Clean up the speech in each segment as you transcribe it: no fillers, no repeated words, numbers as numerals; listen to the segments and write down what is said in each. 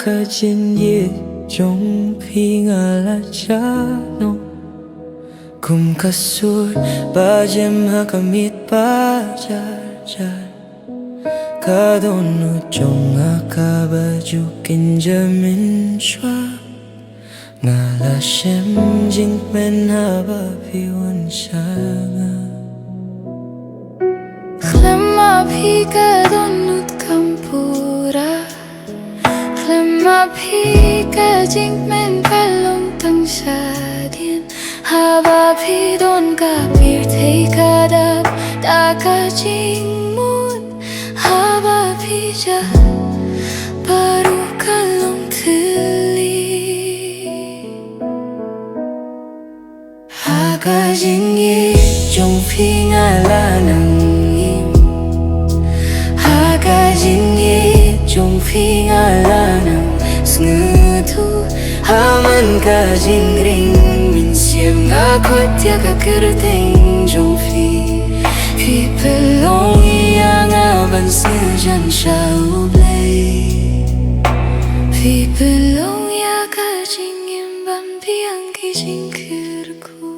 Hakajin ye jong pingala chano Kum kasur bajem hakamit pajar jar Kadonu jong akabaju kinjamin shwa Ngala shem jing men haba piwan shanga Klemma pi kadonut kampura Klemma pi kajing men kalong tang shadien Haba pi don ka pir thei kadap ta kajing mun Haba pi ja baru kalong thili Hakajing ye jong pi ngala nang Hakajin ye jong phi ngala nang sngutu Haman kajin ring min siam nga kotya ka kerteng jong phi Phi pelong iya nga ban snujan shau blay Phi pelong ya kajin yem ban piang kijin kerku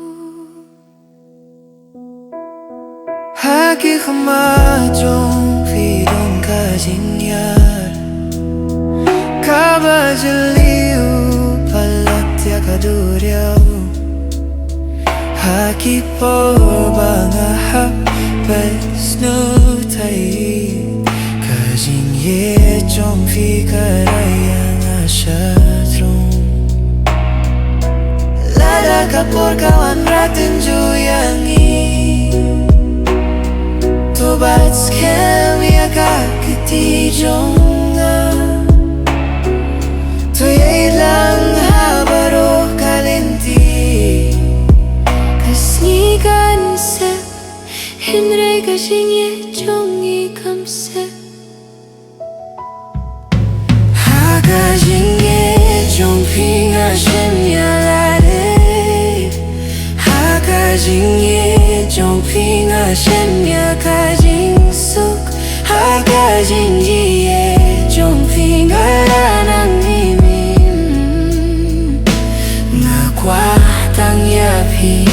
Haki khama jong phi don kajin yar Kabajaliu palatya kaduriau Haki po banga hap besnu thai Kajin ye jong phi karayang ashatrong Lada kapur kawan ratin juyangi Tobat skem ya kakiti jonga Tuyay lang habaro kalinti Kasnigan se Henry kajing ye jongi kamse Hakajin ye jong phi nga shem ya lade Hakajin ye jong phi nga shem ya kajing suk Hakajin ye jong phi nga lanang himin Nga kwa tang ya phi